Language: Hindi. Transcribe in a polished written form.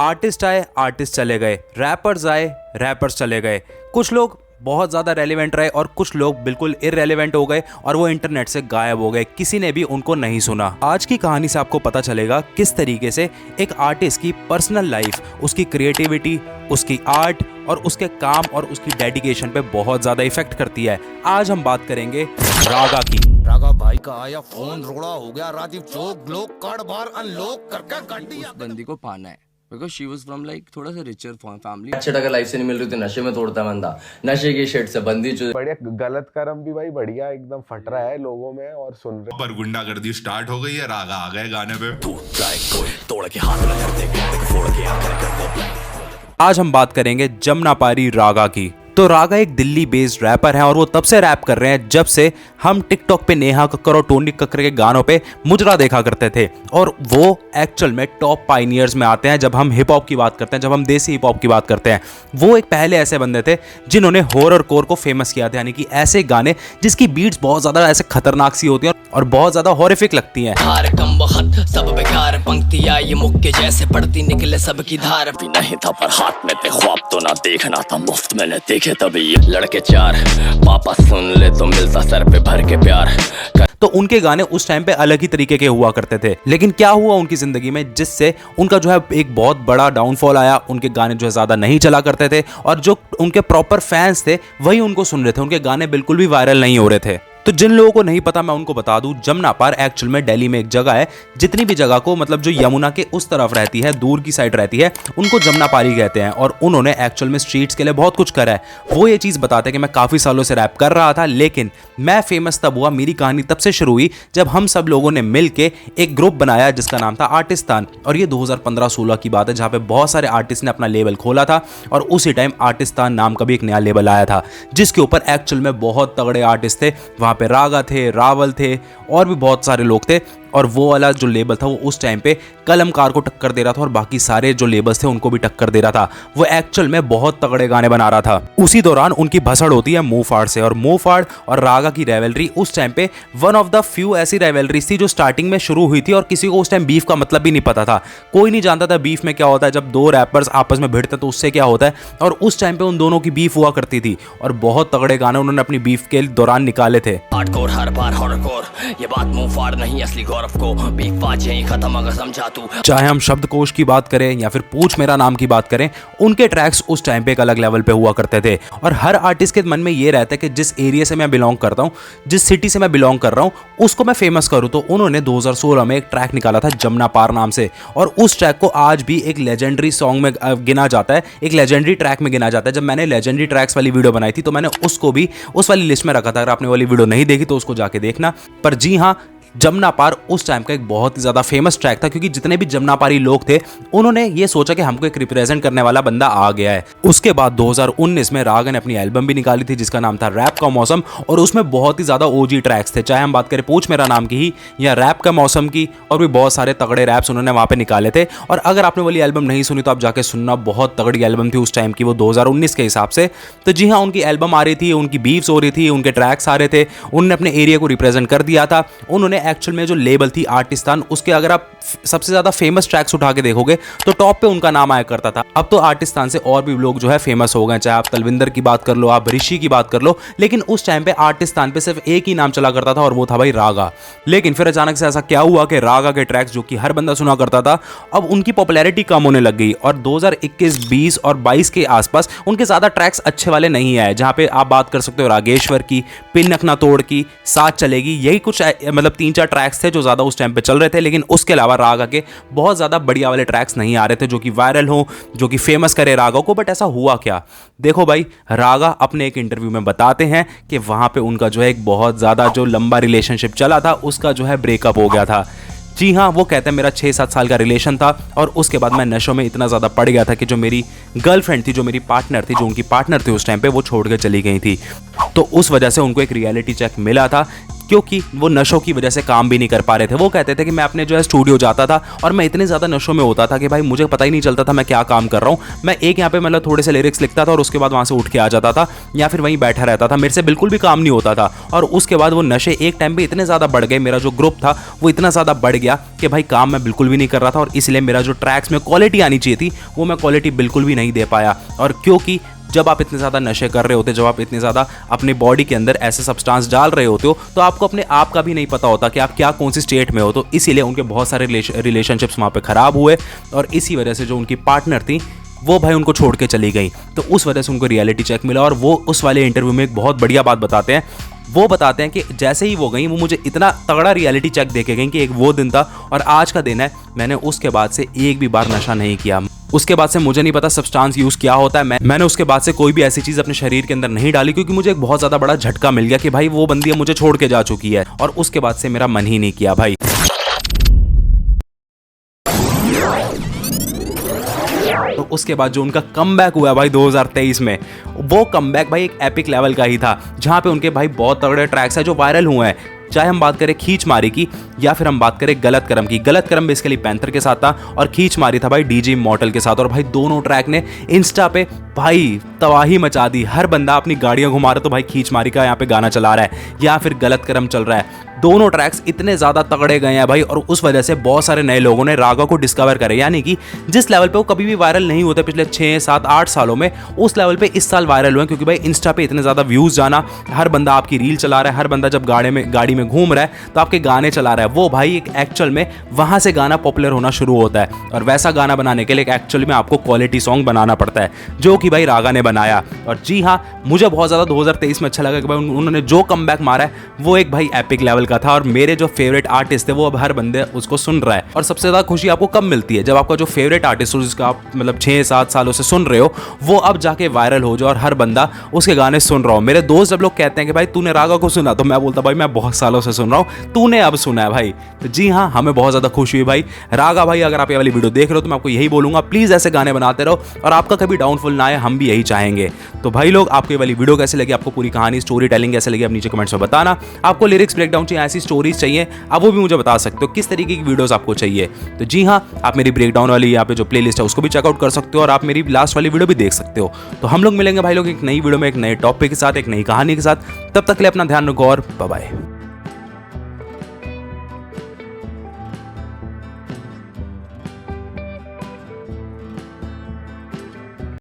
आर्टिस्ट आए, आर्टिस्ट चले गए, रैपर्स आए, रैपर्स चले गए। कुछ लोग बहुत ज़्यादा रेलिवेंट रहे और कुछ लोग बिल्कुल इररेलेवेंट हो गए और वो इंटरनेट से गायब हो गए, किसी ने भी उनको नहीं सुना। आज की कहानी से आपको पता चलेगा किस तरीके से एक आर्टिस्ट की पर्सनल लाइफ, उसकी क्रिएटिविटी, उसकी आर्ट और उसके काम और उसकी डेडिकेशन पे बहुत ज़्यादा इफेक्ट करती है। आज हम बात करेंगे रागा की। रागा भाई का आया फोन, रोड़ा हो गया राजीव चौक, लोग कार्ड बार अनलॉक करके कर दिया। उस बंदी को पाना है because she was from like थोड़ा सा richer family। अच्छे टका लाइफ से नहीं मिल रही थी, नशे में तोड़ता बंदा, नशे की शेड से बंदी जो बढ़िया। गलत कर्म भी भाई बढ़िया एकदम फट रहा है लोगों में और सुन रहे। पर गुंडागर्दी स्टार्ट हो गई है, रागा आ गए गाने पे। तोड़ के हाथ में कर दे, फोड़ के आज हम बात करेंगे जमनापारी रागा की। तो रागा एक दिल्ली बेस्ड रैपर है और वो तब से रैप कर रहे हैं जब से हम टिकटॉक पे नेहा कक्कर और टोनी कक्कर के गानों पे मुजरा देखा करते थे। और वो एक्चुअल में टॉप पायनियर्स में आते हैं जब हम हिप हॉप की बात करते हैं, जब हम देसी हिप हॉप की बात करते हैं। वो एक पहले ऐसे बंदे थे जिन्होंने हॉरर कोर को फेमस किया था, यानी कि ऐसे गाने जिसकी बीट्स बहुत ज़्यादा ऐसे खतरनाक सी होती हैं और बहुत ज़्यादा हॉरिफिक लगती हैं। सब बेकार पंक्तियां ये मुक्के जैसे पड़ती निकले सबकी धार। भी नहीं था पर हाथ में थे ख्वाब, तो ना देखना था मुफ्त मैंने देखे तभी ये लड़के चार। पापा सुन ले तो मिलता सर पे भर के प्यार। तो उनके गाने उस टाइम पे अलग ही तरीके के हुआ करते थे, लेकिन क्या हुआ उनकी जिंदगी में जिससे उनका जो है एक बहुत बड़ा डाउनफॉल आया। उनके गाने जो है ज्यादा नहीं चला करते थे और जो उनके प्रॉपर फैंस थे वही उनको सुन रहे थे, उनके गाने बिल्कुल भी वायरल नहीं हो रहे थे। तो जिन लोगों को नहीं पता मैं उनको बता दूं, जमनापार एक्चुअल में दिल्ली में एक जगह है। जितनी भी जगह को मतलब जो यमुना के उस तरफ रहती है, दूर की साइड रहती है, उनको जमनापारी कहते हैं। और उन्होंने एक्चुअल में स्ट्रीट्स के लिए बहुत कुछ करा है। वो ये चीज़ बताते हैं कि मैं काफ़ी सालों से रैप कर रहा था, लेकिन मैं फेमस तब हुआ, मेरी कहानी तब से शुरू हुई जब हम सब लोगों ने मिल के एक ग्रुप बनाया जिसका नाम था आर्टिस्तान। और ये 2015-16 की बात है, जहाँ पे बहुत सारे आर्टिस्ट ने अपना लेबल खोला था और उसी टाइम आर्टिस्तान नाम का भी एक नया लेबल आया था जिसके ऊपर एक्चुअल में बहुत तगड़े आर्टिस्ट थे। वहाँ पे रागा थे, रावल थे और भी बहुत सारे लोग थे। और वो वाला जो लेबल था वो उस टाइम पे कलमकार को टक्कर दे रहा था और बाकी सारे जो लेबल्स थे उनको भी टक्कर दे रहा था। वो एक्चुअल में बहुत तगड़े गाने बना रहा था। उसी दौरान उनकी भसड़ होती है मूफाड़ से, और मूफाड़ और रागा की राइवलरी उस टाइम पे वन ऑफ द फ्यू ऐसी राइवलरीज थी जो स्टार्टिंग में शुरू हुई थी और किसी को उस टाइम बीफ का मतलब भी नहीं पता था। कोई नहीं जानता था बीफ में क्या होता है, जब दो रैपर्स आपस में भिड़ते तो उससे क्या होता है। और उस टाइम पे उन दोनों की बीफ हुआ करती थी और बहुत तगड़े गाने उन्होंने अपनी बीफ के दौरान निकाले थे। हार्डकोर हर बार हॉररकोर, ये बात मुंह फाड़ नहीं असली गौरव को। बीफ बात यहीं खत्म अगर समझा तू। चाहे हम शब्दकोश की बात करें या फिर पूछ मेरा नाम की बात करें, उनके ट्रैक्स उस टाइम पे एक अलग लेवल पे हुआ करते थे। और हर आर्टिस्ट के मन में ये रहता है कि जिस एरिया से मैं बिलोंग करता हूँ, जिस सिटी से मैं बिलोंग कर रहा हूँ, उसको मैं फेमस करूँ। तो उन्होंने 2016 में एक ट्रैक निकाला था जमनापार नाम से, और उस ट्रैक को आज भी एक लेजेंडरी सॉन्ग में गिना जाता है, एक लेजेंडरी ट्रैक में गिना जाता है। जब मैंने लेजेंडरी ट्रैक्स वाली वीडियो बनाई थी तो मैंने उसको भी उस वाली लिस्ट में रखा था। अगर आपने वाली वीडियो नहीं देखी तो उसको जाके देखना। पर जी हाँ, जमनापार उस टाइम का एक बहुत ही ज़्यादा फेमस ट्रैक था, क्योंकि जितने भी जमनापारी लोग थे उन्होंने ये सोचा कि हमको एक रिप्रेजेंट करने वाला बंदा आ गया है। उसके बाद 2019 में रागा ने अपनी एल्बम भी निकाली थी जिसका नाम था रैप का मौसम, और उसमें बहुत ही ज़्यादा ओजी ट्रैक्स थे। चाहे हम बात करें पूछ मेरा नाम की ही या रैप का मौसम की, और भी बहुत सारे तगड़े रैप्स उन्होंने वहाँ पे निकाले थे। और अगर आपने वाली एल्बम नहीं सुनी तो आप जाके सुनना, बहुत तगड़ी एल्बम थी उस टाइम की, वो 2019 के हिसाब से। तो जी हाँ, उनकी एल्बम आ रही थी, उनकी बीफ्स हो रही थी, उनके ट्रैक्स आ रहे थे, उन्होंने अपने एरिया को रिप्रेजेंट कर दिया था। उन्होंने एक्चुअल में जो लेबल थी आर्टिस्तान, उसके अगर आप सबसे ज्यादा फेमस ट्रैक्स उठा के देखोगे तो टॉप पे उनका नाम आया करता था। अब तो आर्टिस्तान से और भी लोग जो है फेमस हो गए, चाहे आप तलविंदर की बात कर लो, आप ऋषि की बात कर लो, लेकिन उस टाइम पे आर्टिस्तान पे सिर्फ एक ही नाम चला करता था और वो था भाई रागा। लेकिन फिर अचानक से ऐसा क्या हुआ कि रागा के ट्रैक्स जो कि हर बंदा सुना करता था, अब उनकी पॉपुलैरिटी कम होने लग गई और 2021, 20 और 22 के आसपास उनके ज्यादा ट्रैक्स अच्छे वाले नहीं आए। जहां पे आप बात कर सकते हो रागेश्वर की, पिन नखना तोड़ की, साथ चलेगी, यही कुछ मतलब 3-4 ट्रैक्स थे जो ज्यादा उस टाइम पे चल रहे थे। लेकिन उसके अलावा रागा के बहुत ज्यादा बढ़िया वाले ट्रैक्स नहीं आ रहे थे जो कि वायरल हो, जो कि फेमस करे रागा को। बट ऐसा हुआ क्या, देखो भाई, रागा अपने एक इंटरव्यू में बताते हैं कि वहां पे उनका जो है एक बहुत ज्यादा जो लंबा रिलेशनशिप चला था उसका जो है ब्रेकअप हो गया था। जी हाँ, वो कहते हैं मेरा 6-7 साल का रिलेशन था और उसके बाद मैं नशों में इतना ज़्यादा पड़ गया था कि जो मेरी गर्लफ्रेंड थी, जो मेरी पार्टनर थी, जो उनकी पार्टनर थी उस टाइम पे, वो छोड़ के चली गई थी। तो उस वजह से उनको एक रियलिटी चेक मिला था क्योंकि वो नशों की वजह से काम भी नहीं कर पा रहे थे। वो कहते थे कि मैं अपने जो है स्टूडियो जाता था और मैं इतने ज़्यादा नशों में होता था कि भाई मुझे पता ही नहीं चलता था मैं क्या काम कर रहा हूँ। मैं एक यहाँ पे मतलब थोड़े से लिरिक्स लिखता था और उसके बाद वहाँ से उठ के आ जाता था या फिर वहीं बैठा रहता था, मेरे से बिल्कुल भी काम नहीं होता था। और उसके बाद वो नशे एक टाइम पे इतने ज़्यादा बढ़ गए, मेरा जो ग्रुप था वो इतना ज़्यादा बढ़ गया कि भाई काम मैं बिल्कुल भी नहीं कर रहा था और इसलिए मेरा जो ट्रैक्स में क्वालिटी आनी चाहिए थी वो मैं क्वालिटी बिल्कुल भी नहीं दे पाया। और क्योंकि जब आप इतने ज़्यादा नशे कर रहे होते, जब आप इतने ज़्यादा अपनी बॉडी के अंदर ऐसे सब्सटेंस डाल रहे होते हो तो आपको अपने आप का भी नहीं पता होता कि आप क्या कौन सी स्टेट में हो। तो इसीलिए उनके बहुत सारे रिलेशनशिप्स वहाँ पे ख़राब हुए और इसी वजह से जो उनकी पार्टनर थी वो भाई उनको छोड़ के चली गई। तो उस वजह से उनको रियलिटी चेक मिला और वो उस वाले इंटरव्यू में एक बहुत बढ़िया बात बताते हैं। वो बताते हैं कि जैसे ही वो गई वो मुझे इतना तगड़ा रियलिटी चेक दे के गई कि एक वो दिन था और आज का दिन है, मैंने उसके बाद से एक भी बार नशा नहीं किया। उसके बाद से मुझे नहीं पता सब्सटेंस यूज़ क्या होता है। मैंने उसके बाद से कोई भी ऐसी चीज़ अपने शरीर के अंदर नहीं डाली क्योंकि मुझे एक बहुत ज़्यादा बड़ा झटका मिल गया कि भाई वो बंदी मुझे छोड़ के जा चुकी है। और उसके बाद से मेरा मन ही नहीं किया भाई। तो उसके बाद जो उनका कमबैक हुआ भाई 2023 में, वो कमबैक भाई एक एपिक लेवल का ही था जहां पे उनके भाई बहुत तगड़े ट्रैक्स हैं जो वायरल हुए हैं। चाहे हम बात करें खींच मारी की या फिर हम बात करें गलत कर्म की। गलत कर्म बेसिकली पैंथर के साथ था और खींच मारी था भाई डीजे इमॉर्टल के साथ। और भाई दोनों ट्रैक ने इंस्टा पे भाई तबाही मचा दी। हर बंदा अपनी गाड़ियां घुमा रहा तो भाई खींच मारी का यहाँ पे गाना चला रहा है या फिर गलत कर्म चल रहा है। दोनों ट्रैक्स इतने ज़्यादा तगड़े गए हैं भाई और उस वजह से बहुत सारे नए लोगों ने रागा को डिस्कवर करे। यानी कि जिस लेवल पे वो कभी भी वायरल नहीं होते पिछले 6, 7, 8 सालों में, उस लेवल पे इस साल वायरल हुए क्योंकि भाई इंस्टा पे इतने ज़्यादा व्यूज़ जाना, हर बंदा आपकी रील चला रहा है, हर बंदा जब गाड़ी में घूम रहा है तो आपके गाने चला रहा है। वो भाई एक एक्चुअल में वहाँ से गाना पॉपुलर होना शुरू होता है और वैसा गाना बनाने के लिए एक्चुअल में आपको क्वालिटी सॉन्ग बनाना पड़ता है जो कि भाई रागा ने बनाया। और जी हाँ, मुझे बहुत ज़्यादा 2023 में अच्छा लगा कि भाई उन्होंने जो कमबैक मारा है वो एक भाई एपिक लेवल का था और मेरे जो फेवरेट आर्टिस्ट थे वो अब हर बंदे उसको सुन रहा है। और सबसे ज़्यादा खुशी आपको कब मिलती है? जब आपका जो फेवरेट आर्टिस्ट हो जिसका आप मतलब 6-7 सालों से सुन रहे हो वो अब जाके वायरल हो जाए और हर बंदा उसके गाने सुन रहा हो। मेरे दोस्त जब लोग कहते हैं कि भाई तूने रागा को सुना, तो मैं बोलता भाई मैं बहुत सालों से सुन रहा हूँ, तूने अब सुना है भाई। तो जी हाँ, हमें बहुत ज़्यादा खुशी हुई भाई। रागा भाई, अगर आप ये वाली वीडियो देख रहे हो तो मैं आपको यही बोलूँगा, प्लीज़ ऐसे गाने बनाते रहो और आपका कभी डाउनफॉल ना आए, हम भी यही चाहेंगे। तो भाई लोग, आपको ये वाली वीडियो कैसे लगी, आपको पूरी कहानी स्टोरी टेलिंग कैसे लगी, आप नीचे कमेंट्स में बताना। आपको लिरिक्स ब्रेकडाउन चाहिए, ऐसी स्टोरीज चाहिए, आप वो भी मुझे बता सकते हो किस तरीके की वीडियोस आपको चाहिए। तो जी हाँ, आप मेरी ब्रेकडाउन वाली यहाँ पे जो प्लेलिस्ट है उसको भी चेकआउट कर सकते हो और आप मेरी लास्ट वाली वीडियो भी देख सकते हो। तो हम लोग मिलेंगे भाई लोग एक नई वीडियो में, एक नए टॉपिक के साथ, एक नई कहानी के साथ। तब तक के लिए अपना ध्यान रखो और बाय बाय।